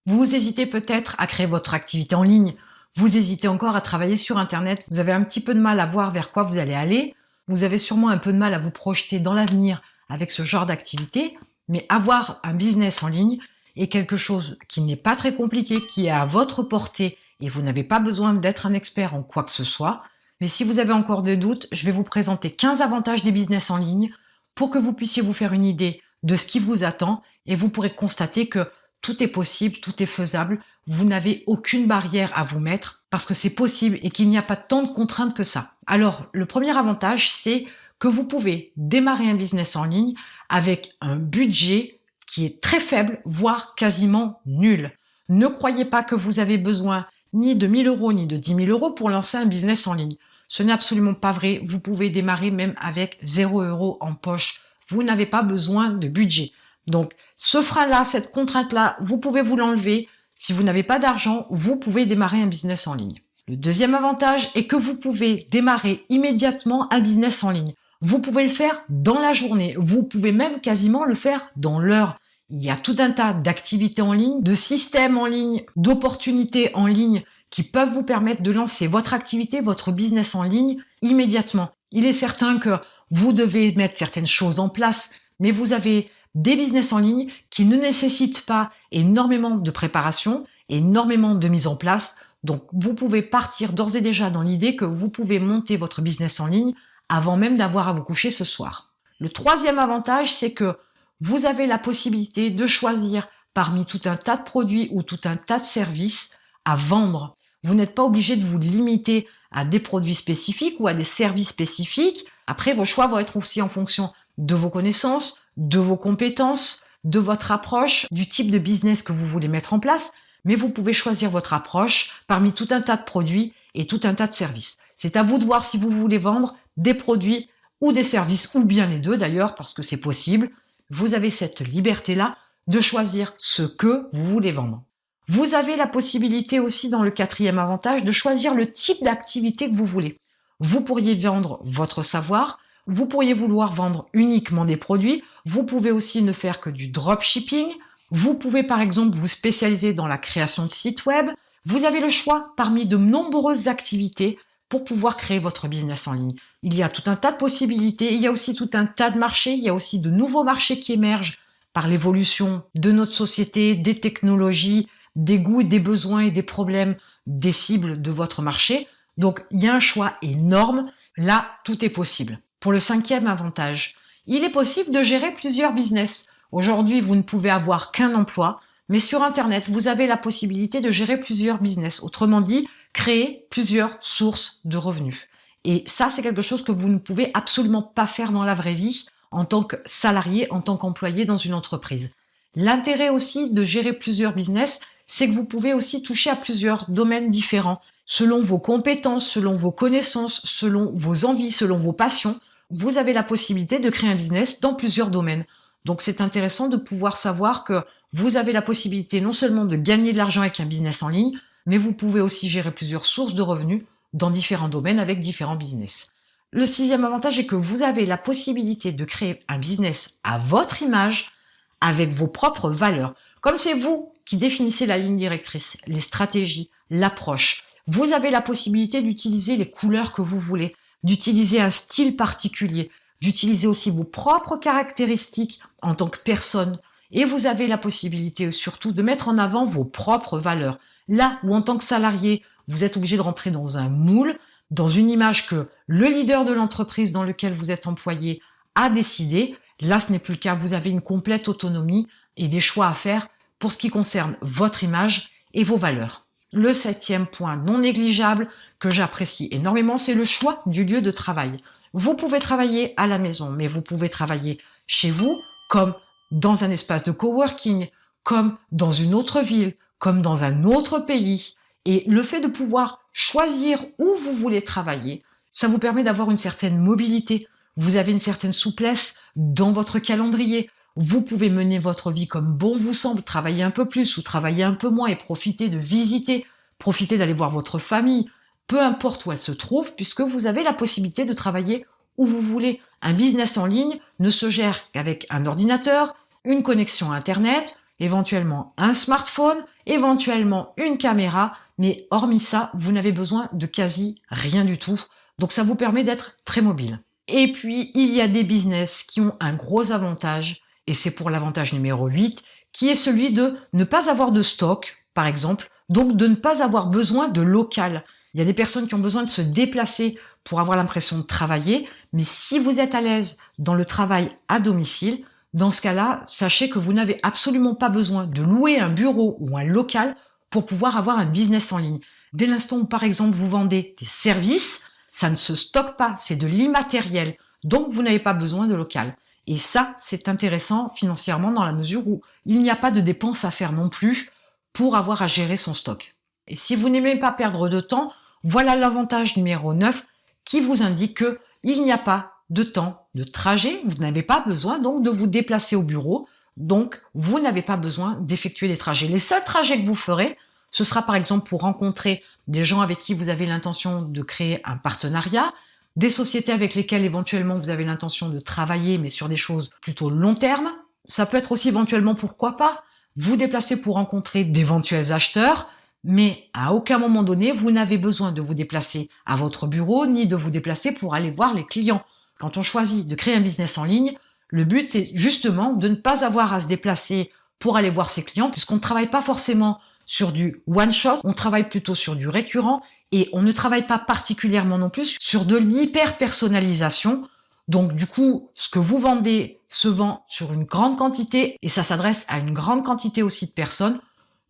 Vous hésitez peut-être à créer votre activité en ligne. Vous hésitez encore à travailler sur Internet. Vous avez un petit peu de mal à voir vers quoi vous allez aller. Vous avez sûrement un peu de mal à vous projeter dans l'avenir avec ce genre d'activité. Mais avoir un business en ligne est quelque chose qui n'est pas très compliqué, qui est à votre portée et vous n'avez pas besoin d'être un expert en quoi que ce soit. Mais si vous avez encore des doutes, je vais vous présenter 15 avantages des business en ligne pour que vous puissiez vous faire une idée de ce qui vous attend et vous pourrez constater que tout est possible, tout est faisable. Vous n'avez aucune barrière à vous mettre parce que c'est possible et qu'il n'y a pas tant de contraintes que ça. Alors, le premier avantage, c'est que vous pouvez démarrer un business en ligne avec un budget qui est très faible, voire quasiment nul. Ne croyez pas que vous avez besoin ni de 1000 euros ni de 10 000 euros pour lancer un business en ligne. Ce n'est absolument pas vrai. Vous pouvez démarrer même avec 0 euros en poche. Vous n'avez pas besoin de budget. Donc, ce frein-là, cette contrainte-là, vous pouvez vous l'enlever. Si vous n'avez pas d'argent, vous pouvez démarrer un business en ligne. Le deuxième avantage est que vous pouvez démarrer immédiatement un business en ligne. Vous pouvez le faire dans la journée. Vous pouvez même quasiment le faire dans l'heure. Il y a tout un tas d'activités en ligne, de systèmes en ligne, d'opportunités en ligne qui peuvent vous permettre de lancer votre activité, votre business en ligne immédiatement. Il est certain que vous devez mettre certaines choses en place, mais vous avez des business en ligne qui ne nécessitent pas énormément de préparation, énormément de mise en place. Donc, vous pouvez partir d'ores et déjà dans l'idée que vous pouvez monter votre business en ligne avant même d'avoir à vous coucher ce soir. Le troisième avantage, c'est que vous avez la possibilité de choisir parmi tout un tas de produits ou tout un tas de services à vendre. Vous n'êtes pas obligé de vous limiter à des produits spécifiques ou à des services spécifiques. Après, vos choix vont être aussi en fonction de vos connaissances, de vos compétences, de votre approche, du type de business que vous voulez mettre en place, mais vous pouvez choisir votre approche parmi tout un tas de produits et tout un tas de services. C'est à vous de voir si vous voulez vendre des produits ou des services, ou bien les deux d'ailleurs, parce que c'est possible. Vous avez cette liberté-là de choisir ce que vous voulez vendre. Vous avez la possibilité aussi, dans le quatrième avantage, de choisir le type d'activité que vous voulez. Vous pourriez vendre votre savoir, vous pourriez vouloir vendre uniquement des produits, vous pouvez aussi ne faire que du dropshipping, vous pouvez par exemple vous spécialiser dans la création de sites web, vous avez le choix parmi de nombreuses activités pour pouvoir créer votre business en ligne. Il y a tout un tas de possibilités, il y a aussi tout un tas de marchés, il y a aussi de nouveaux marchés qui émergent par l'évolution de notre société, des technologies, des goûts, des besoins et des problèmes des cibles de votre marché. Donc, il y a un choix énorme. Là, tout est possible. Pour le cinquième avantage, il est possible de gérer plusieurs business. Aujourd'hui, vous ne pouvez avoir qu'un emploi, mais sur Internet, vous avez la possibilité de gérer plusieurs business. Autrement dit, créer plusieurs sources de revenus. Et ça, c'est quelque chose que vous ne pouvez absolument pas faire dans la vraie vie en tant que salarié, en tant qu'employé dans une entreprise. L'intérêt aussi de gérer plusieurs business, c'est que vous pouvez aussi toucher à plusieurs domaines différents. Selon vos compétences, selon vos connaissances, selon vos envies, selon vos passions, vous avez la possibilité de créer un business dans plusieurs domaines. Donc c'est intéressant de pouvoir savoir que vous avez la possibilité non seulement de gagner de l'argent avec un business en ligne, mais vous pouvez aussi gérer plusieurs sources de revenus dans différents domaines avec différents business. Le sixième avantage est que vous avez la possibilité de créer un business à votre image, avec vos propres valeurs. Comme c'est vous qui définissez la ligne directrice, les stratégies, l'approche, vous avez la possibilité d'utiliser les couleurs que vous voulez, d'utiliser un style particulier, d'utiliser aussi vos propres caractéristiques en tant que personne. Et vous avez la possibilité surtout de mettre en avant vos propres valeurs. Là où en tant que salarié, vous êtes obligé de rentrer dans un moule, dans une image que le leader de l'entreprise dans laquelle vous êtes employé a décidé, là ce n'est plus le cas, vous avez une complète autonomie et des choix à faire pour ce qui concerne votre image et vos valeurs. Le septième point non négligeable que j'apprécie énormément, c'est le choix du lieu de travail. Vous pouvez travailler à la maison, mais vous pouvez travailler chez vous, comme dans un espace de coworking, comme dans une autre ville, comme dans un autre pays. Et le fait de pouvoir choisir où vous voulez travailler, ça vous permet d'avoir une certaine mobilité. Vous avez une certaine souplesse dans votre calendrier. Vous pouvez mener votre vie comme bon vous semble, travailler un peu plus ou travailler un peu moins et profiter de visiter, profiter d'aller voir votre famille, peu importe où elle se trouve, puisque vous avez la possibilité de travailler où vous voulez. Un business en ligne ne se gère qu'avec un ordinateur, une connexion à Internet éventuellement un smartphone, éventuellement une caméra, mais hormis ça, vous n'avez besoin de quasi rien du tout. Donc ça vous permet d'être très mobile. Et puis, il y a des business qui ont un gros avantage, et c'est pour l'avantage numéro 8, qui est celui de ne pas avoir de stock, par exemple, donc de ne pas avoir besoin de local. Il y a des personnes qui ont besoin de se déplacer pour avoir l'impression de travailler, mais si vous êtes à l'aise dans le travail à domicile, dans ce cas-là, sachez que vous n'avez absolument pas besoin de louer un bureau ou un local pour pouvoir avoir un business en ligne. Dès l'instant où, par exemple, vous vendez des services, ça ne se stocke pas, c'est de l'immatériel. Donc, vous n'avez pas besoin de local. Et ça, c'est intéressant financièrement dans la mesure où il n'y a pas de dépenses à faire non plus pour avoir à gérer son stock. Et si vous n'aimez pas perdre de temps, voilà l'avantage numéro 9 qui vous indique que il n'y a pas de temps de trajet. Vous n'avez pas besoin donc de vous déplacer au bureau. Donc, vous n'avez pas besoin d'effectuer des trajets. Les seuls trajets que vous ferez, ce sera par exemple pour rencontrer des gens avec qui vous avez l'intention de créer un partenariat, des sociétés avec lesquelles éventuellement vous avez l'intention de travailler, mais sur des choses plutôt long terme. Ça peut être aussi éventuellement, pourquoi pas, vous déplacer pour rencontrer d'éventuels acheteurs, mais à aucun moment donné, vous n'avez besoin de vous déplacer à votre bureau, ni de vous déplacer pour aller voir les clients. Quand on choisit de créer un business en ligne, le but c'est justement de ne pas avoir à se déplacer pour aller voir ses clients, puisqu'on ne travaille pas forcément sur du one-shot, on travaille plutôt sur du récurrent, et on ne travaille pas particulièrement non plus sur de l'hyper-personnalisation. Donc du coup, ce que vous vendez se vend sur une grande quantité, et ça s'adresse à une grande quantité aussi de personnes.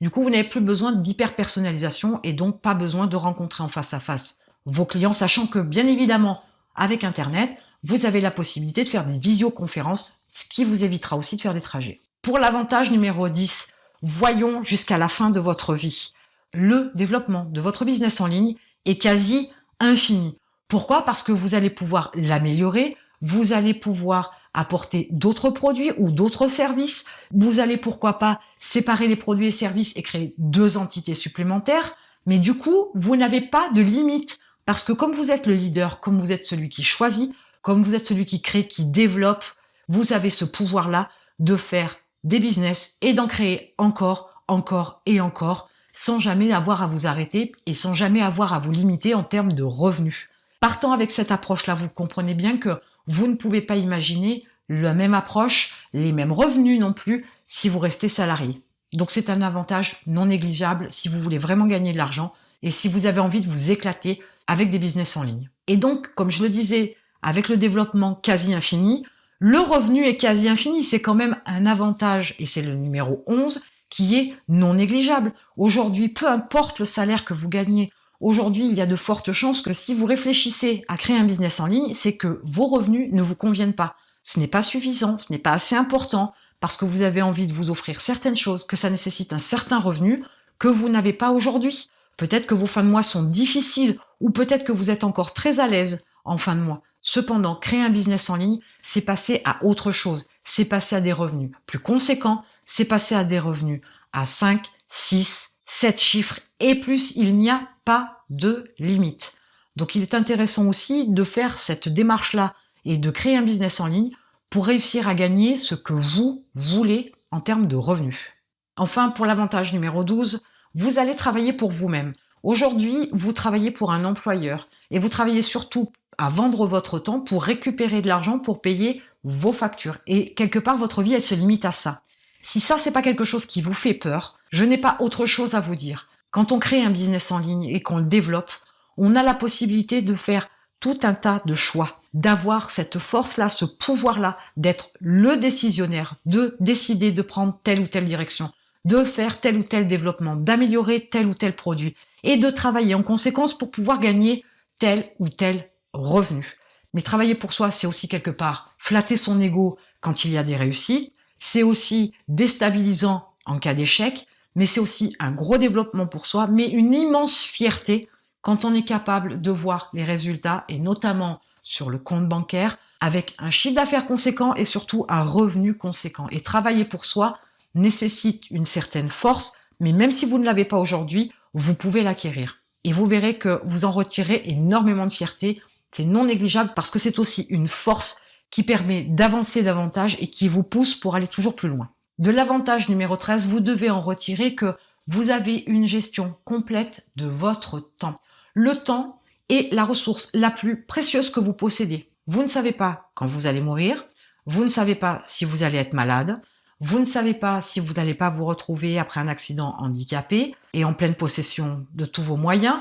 Du coup, vous n'avez plus besoin d'hyper-personnalisation, et donc pas besoin de rencontrer en face à face vos clients, sachant que bien évidemment, avec Internet, vous avez la possibilité de faire des visioconférences, ce qui vous évitera aussi de faire des trajets. Pour l'avantage numéro 10, voyons jusqu'à la fin de votre vie. Le développement de votre business en ligne est quasi infini. Pourquoi? Parce que vous allez pouvoir l'améliorer, vous allez pouvoir apporter d'autres produits ou d'autres services, vous allez pourquoi pas séparer les produits et services et créer 2 entités supplémentaires, mais du coup, vous n'avez pas de limite, parce que comme vous êtes le leader, comme vous êtes celui qui choisit, comme vous êtes celui qui crée, qui développe, vous avez ce pouvoir-là de faire des business et d'en créer encore, encore et encore, sans jamais avoir à vous arrêter et sans jamais avoir à vous limiter en termes de revenus. Partant avec cette approche-là, vous comprenez bien que vous ne pouvez pas imaginer la même approche, les mêmes revenus non plus, si vous restez salarié. Donc c'est un avantage non négligeable si vous voulez vraiment gagner de l'argent et si vous avez envie de vous éclater avec des business en ligne. Et donc, comme je le disais, avec le développement quasi infini, le revenu est quasi infini, c'est quand même un avantage, et c'est le numéro 11, qui est non négligeable. Aujourd'hui, peu importe le salaire que vous gagnez, aujourd'hui, il y a de fortes chances que si vous réfléchissez à créer un business en ligne, c'est que vos revenus ne vous conviennent pas. Ce n'est pas suffisant, ce n'est pas assez important, parce que vous avez envie de vous offrir certaines choses, que ça nécessite un certain revenu que vous n'avez pas aujourd'hui. Peut-être que vos fins de mois sont difficiles, ou peut-être que vous êtes encore très à l'aise en fin de mois. Cependant, créer un business en ligne, c'est passer à autre chose. C'est passer à des revenus plus conséquents, c'est passer à des revenus à 5, 6, 7 chiffres et plus. Il n'y a pas de limite. Donc il est intéressant aussi de faire cette démarche-là et de créer un business en ligne pour réussir à gagner ce que vous voulez en termes de revenus. Enfin, pour l'avantage numéro 12, vous allez travailler pour vous-même. Aujourd'hui, vous travaillez pour un employeur et vous travaillez surtout à vendre votre temps pour récupérer de l'argent pour payer vos factures. Et quelque part, votre vie, elle se limite à ça. Si ça, c'est pas quelque chose qui vous fait peur, je n'ai pas autre chose à vous dire. Quand on crée un business en ligne et qu'on le développe, on a la possibilité de faire tout un tas de choix, d'avoir cette force-là, ce pouvoir-là, d'être le décisionnaire, de décider de prendre telle ou telle direction, de faire tel ou tel développement, d'améliorer tel ou tel produit, et de travailler en conséquence pour pouvoir gagner tel ou tel revenu. Mais travailler pour soi, c'est aussi quelque part flatter son ego quand il y a des réussites, c'est aussi déstabilisant en cas d'échec, mais c'est aussi un gros développement pour soi, mais une immense fierté quand on est capable de voir les résultats, et notamment sur le compte bancaire, avec un chiffre d'affaires conséquent et surtout un revenu conséquent. Et travailler pour soi nécessite une certaine force, mais même si vous ne l'avez pas aujourd'hui, vous pouvez l'acquérir. Et vous verrez que vous en retirez énormément de fierté. C'est non négligeable parce que c'est aussi une force qui permet d'avancer davantage et qui vous pousse pour aller toujours plus loin. De l'avantage numéro 13, vous devez en retirer que vous avez une gestion complète de votre temps. Le temps est la ressource la plus précieuse que vous possédez. Vous ne savez pas quand vous allez mourir, vous ne savez pas si vous allez être malade, vous ne savez pas si vous n'allez pas vous retrouver après un accident handicapé et en pleine possession de tous vos moyens.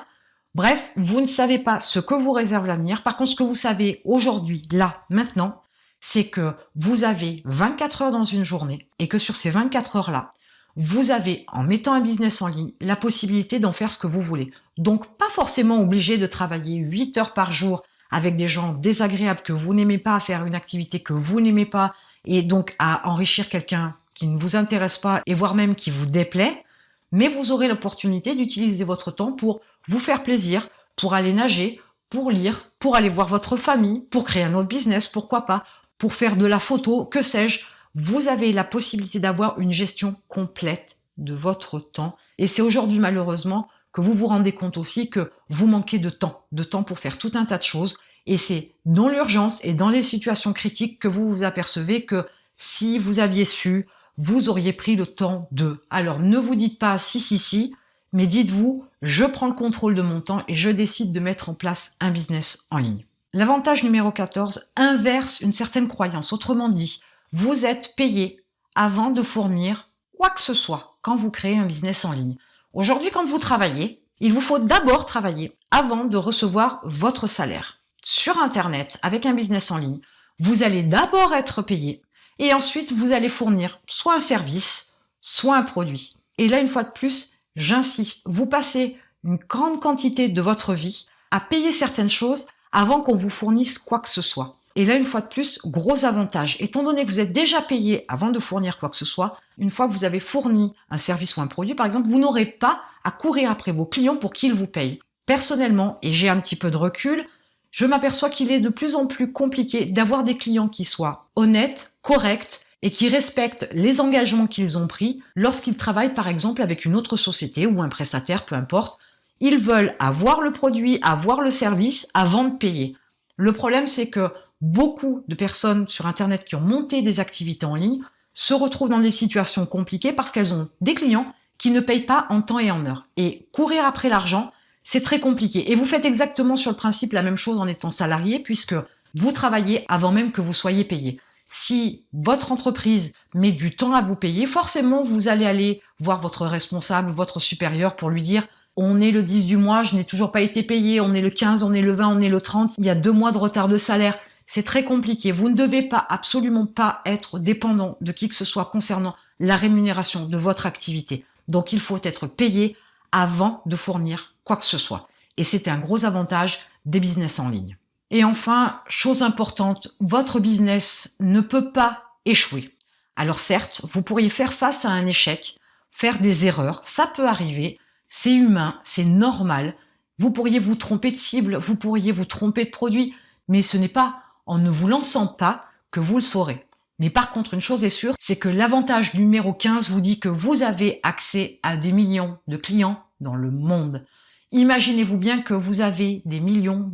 Bref, vous ne savez pas ce que vous réserve l'avenir. Par contre, ce que vous savez aujourd'hui, là, maintenant, c'est que vous avez 24 heures dans une journée et que sur ces 24 heures-là, vous avez, en mettant un business en ligne, la possibilité d'en faire ce que vous voulez. Donc, pas forcément obligé de travailler 8 heures par jour avec des gens désagréables que vous n'aimez pas, à faire une activité que vous n'aimez pas, et donc à enrichir quelqu'un qui ne vous intéresse pas, et voire même qui vous déplaît, mais vous aurez l'opportunité d'utiliser votre temps pour vous faire plaisir, pour aller nager, pour lire, pour aller voir votre famille, pour créer un autre business, pourquoi pas, pour faire de la photo, que sais-je. Vous avez la possibilité d'avoir une gestion complète de votre temps. Et c'est aujourd'hui, malheureusement, que vous vous rendez compte aussi que vous manquez de temps pour faire tout un tas de choses. Et c'est dans l'urgence et dans les situations critiques que vous vous apercevez que si vous aviez su, vous auriez pris le temps de. Alors ne vous dites pas si, mais dites-vous, je prends le contrôle de mon temps et je décide de mettre en place un business en ligne. L'avantage numéro 14 inverse une certaine croyance. Autrement dit, vous êtes payé avant de fournir quoi que ce soit quand vous créez un business en ligne. Aujourd'hui, quand vous travaillez, il vous faut d'abord travailler avant de recevoir votre salaire. Sur Internet, avec un business en ligne, vous allez d'abord être payé et ensuite vous allez fournir soit un service, soit un produit. Et là, une fois de plus, j'insiste, vous passez une grande quantité de votre vie à payer certaines choses avant qu'on vous fournisse quoi que ce soit. Et là, une fois de plus, gros avantage. Étant donné que vous êtes déjà payé avant de fournir quoi que ce soit, une fois que vous avez fourni un service ou un produit, par exemple, vous n'aurez pas à courir après vos clients pour qu'ils vous payent. Personnellement, et j'ai un petit peu de recul, je m'aperçois qu'il est de plus en plus compliqué d'avoir des clients qui soient honnêtes, corrects et qui respectent les engagements qu'ils ont pris lorsqu'ils travaillent par exemple avec une autre société ou un prestataire, peu importe. Ils veulent avoir le produit, avoir le service avant de payer. Le problème, c'est que beaucoup de personnes sur Internet qui ont monté des activités en ligne se retrouvent dans des situations compliquées parce qu'elles ont des clients qui ne payent pas en temps et en heure. Et courir après l'argent, c'est très compliqué. Et vous faites exactement sur le principe la même chose en étant salarié puisque vous travaillez avant même que vous soyez payé. Si votre entreprise met du temps à vous payer, forcément vous allez aller voir votre responsable, votre supérieur pour lui dire « On est le 10 du mois, je n'ai toujours pas été payé, on est le 15, on est le 20, on est le 30, il y a 2 mois de retard de salaire. » C'est très compliqué. Vous ne devez pas, absolument pas être dépendant de qui que ce soit concernant la rémunération de votre activité. Donc il faut être payé avant de fournir quoi que ce soit. Et c'est un gros avantage des business en ligne. Et enfin, chose importante, votre business ne peut pas échouer. Alors certes, vous pourriez faire face à un échec, faire des erreurs, ça peut arriver, c'est humain, c'est normal. Vous pourriez vous tromper de cible, vous pourriez vous tromper de produit, mais ce n'est pas en ne vous lançant pas que vous le saurez. Mais par contre, une chose est sûre, c'est que l'avantage numéro 15 vous dit que vous avez accès à des millions de clients dans le monde. Imaginez-vous bien que vous avez des millions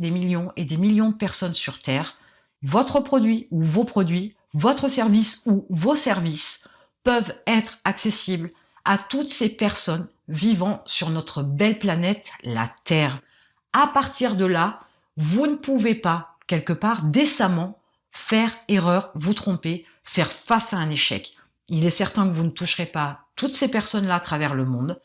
et des millions de personnes sur Terre. Votre produit ou vos produits, votre service ou vos services peuvent être accessibles à toutes ces personnes vivant sur notre belle planète, la Terre. À partir de là, vous ne pouvez pas quelque part décemment faire erreur, vous tromper, faire face à un échec. Il est certain que vous ne toucherez pas toutes ces personnes-là à travers le monde,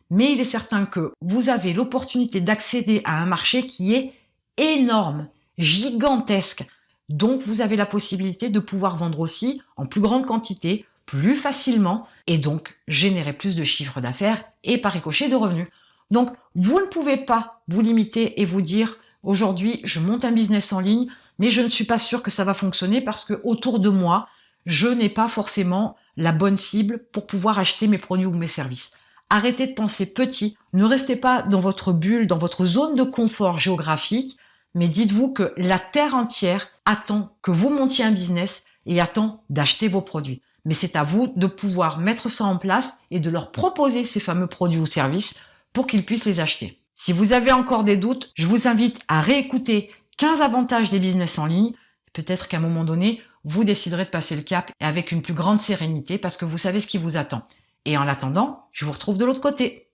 mais il est certain que vous avez l'opportunité d'accéder à un marché qui est énorme, gigantesque. Donc vous avez la possibilité de pouvoir vendre aussi en plus grande quantité, plus facilement, et donc générer plus de chiffre d'affaires et par ricochet de revenus. Donc vous ne pouvez pas vous limiter et vous dire aujourd'hui, je monte un business en ligne, mais je ne suis pas sûr que ça va fonctionner parce que autour de moi, je n'ai pas forcément la bonne cible pour pouvoir acheter mes produits ou mes services. Arrêtez de penser petit, ne restez pas dans votre bulle, dans votre zone de confort géographique, mais dites-vous que la terre entière attend que vous montiez un business et attend d'acheter vos produits. Mais c'est à vous de pouvoir mettre ça en place et de leur proposer ces fameux produits ou services pour qu'ils puissent les acheter. Si vous avez encore des doutes, je vous invite à réécouter 15 avantages des business en ligne. Peut-être qu'à un moment donné, vous déciderez de passer le cap et avec une plus grande sérénité parce que vous savez ce qui vous attend. Et en attendant, je vous retrouve de l'autre côté.